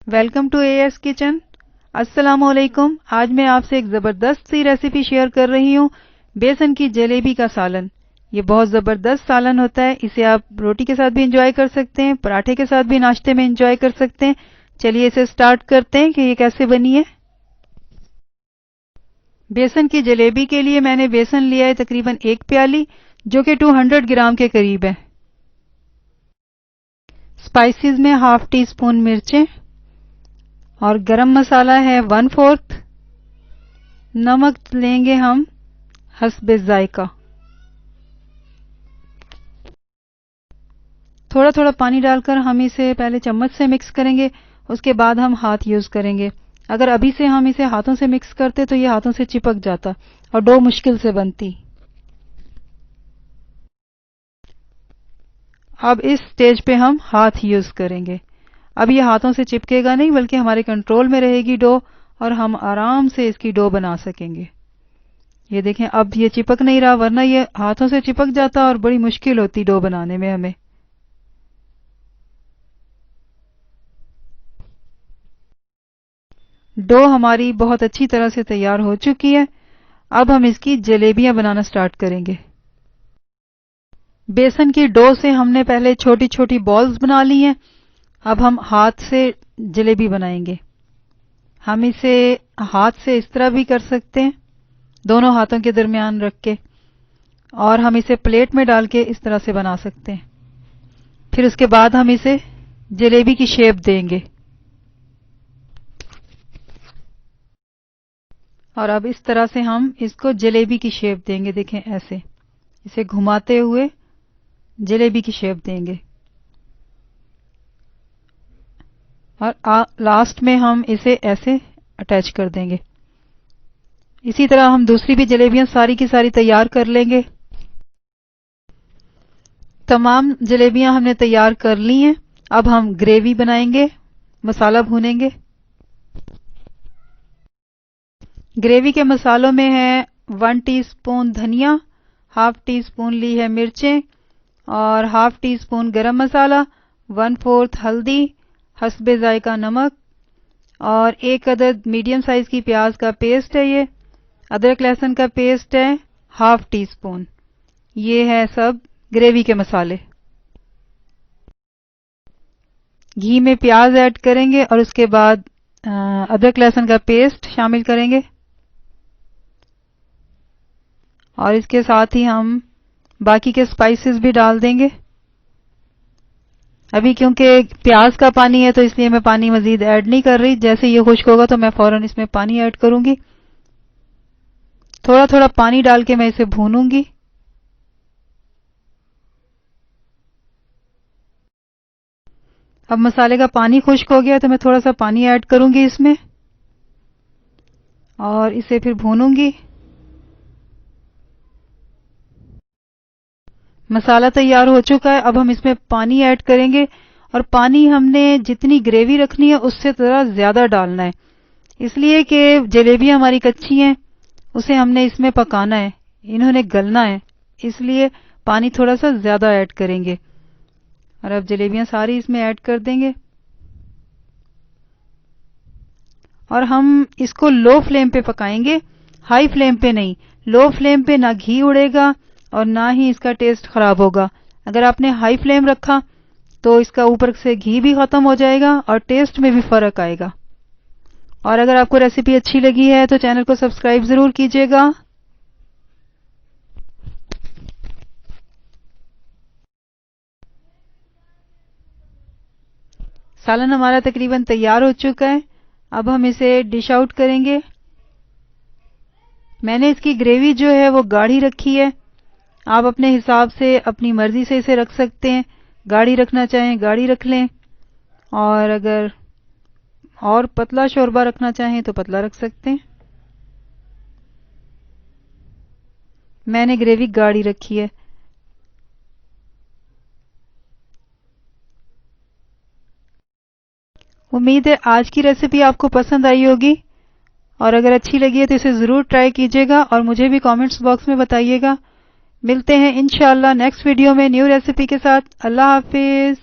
Welcome to as kitchen. अस्सलामुअलैकुम। आज मैं आपसे एक ज़बरदस्त सी रेसिपी शेयर कर रही हूँ, बेसन की जलेबी का सालन। ये बहुत ज़बरदस्त सालन होता है। इसे आप रोटी के साथ भी इंजॉय कर सकते हैं, पराठे के साथ भी नाश्ते में इंजॉय कर सकते हैं। चलिए इसे स्टार्ट करते हैं कि ये कैसे बनी है। बेसन की जलेबी के लिए मैंने बेसन लिया है तकरीबन 1 प्याली, जो कि 200 ग्राम के करीब है। स्पाइसेस में हाफ टी स्पून मिर्चें और गरम मसाला है 1/4। नमक लेंगे हम हस्बे जायका। थोड़ा थोड़ा पानी डालकर हम इसे पहले चम्मच से मिक्स करेंगे, उसके बाद हम हाथ यूज करेंगे। अगर अभी से हम इसे हाथों से मिक्स करते तो ये हाथों से चिपक जाता और डो मुश्किल से बनती। अब इस स्टेज पे हम हाथ यूज करेंगे। अब ये हाथों से चिपकेगा नहीं, बल्कि हमारे कंट्रोल में रहेगी डो और हम आराम से इसकी डो बना सकेंगे। ये देखें, अब ये चिपक नहीं रहा, वरना ये हाथों से चिपक जाता और बड़ी मुश्किल होती डो बनाने में हमें। डो हमारी बहुत अच्छी तरह से तैयार हो चुकी है। अब हम इसकी जलेबियां बनाना स्टार्ट करेंगे। बेसन की डो से हमने पहले छोटी छोटी बॉल्स बना ली हैं। अब हम हाथ से जलेबी बनाएंगे। हम इसे हाथ से इस तरह भी कर सकते हैं, दोनों हाथों के दरमियान रख के, और हम इसे प्लेट में डाल के इस तरह से बना सकते हैं। फिर उसके बाद हम इसे जलेबी की शेप देंगे। और अब इस तरह से हम इसको जलेबी की शेप देंगे। देखें, ऐसे इसे घुमाते हुए जलेबी की शेप देंगे। और लास्ट में हम इसे ऐसे अटैच कर देंगे। इसी तरह हम दूसरी भी जलेबियां सारी की सारी तैयार कर लेंगे। तमाम जलेबियां हमने तैयार कर ली हैं। अब हम ग्रेवी बनाएंगे, मसाला भूनेंगे। ग्रेवी के मसालों में है 1 टीस्पून धनिया, हाफ टी स्पून ली है मिर्चें और हाफ टी स्पून गरम मसाला, 1/4 हल्दी, हस्बे जायका नमक और 1 अदद मीडियम साइज की प्याज का पेस्ट है। ये अदरक लहसुन का पेस्ट है, हाफ टी स्पून। ये है सब ग्रेवी के मसाले। घी में प्याज ऐड करेंगे और उसके बाद अदरक लहसुन का पेस्ट शामिल करेंगे और इसके साथ ही हम बाकी के स्पाइसेस भी डाल देंगे। अभी क्योंकि प्याज का पानी है तो इसलिए मैं पानी मजीद ऐड नहीं कर रही। जैसे ये खुश्क होगा तो मैं फौरन इसमें पानी ऐड करूंगी। थोड़ा थोड़ा पानी डाल के मैं इसे भूनूंगी। अब मसाले का पानी खुश्क हो गया तो मैं थोड़ा सा पानी ऐड करूंगी इसमें और इसे फिर भूनूंगी। मसाला तैयार हो चुका है। अब हम इसमें पानी ऐड करेंगे और पानी हमने जितनी ग्रेवी रखनी है उससे थोड़ा ज्यादा डालना है, इसलिए कि जलेबियां हमारी कच्ची हैं, उसे हमने इसमें पकाना है, इन्होंने गलना है, इसलिए पानी थोड़ा सा ज्यादा ऐड करेंगे। और अब जलेबियां सारी इसमें ऐड कर देंगे और हम इसको लो फ्लेम पे पकाएंगे, हाई फ्लेम पे नहीं। लो फ्लेम पे ना घी उड़ेगा और ना ही इसका टेस्ट खराब होगा। अगर आपने हाई फ्लेम रखा तो इसका ऊपर से घी भी खत्म हो जाएगा और टेस्ट में भी फर्क आएगा। और अगर आपको रेसिपी अच्छी लगी है तो चैनल को सब्सक्राइब जरूर कीजिएगा। सालन हमारा तकरीबन तैयार हो चुका है। अब हम इसे डिश आउट करेंगे। मैंने इसकी ग्रेवी जो है वो गाढ़ी रखी है। आप अपने हिसाब से अपनी मर्जी से इसे रख सकते हैं, गाढ़ी रखना चाहें गाढ़ी रख लें और अगर और पतला शोरबा रखना चाहें तो पतला रख सकते हैं। मैंने ग्रेवी गाढ़ी रखी है। उम्मीद है आज की रेसिपी आपको पसंद आई होगी और अगर अच्छी लगी है तो इसे ज़रूर ट्राई कीजिएगा और मुझे भी कमेंट्स बॉक्स में बताइएगा। मिलते हैं इंशाअल्लाह नेक्स्ट वीडियो में न्यू रेसिपी के साथ। अल्लाह हाफिज।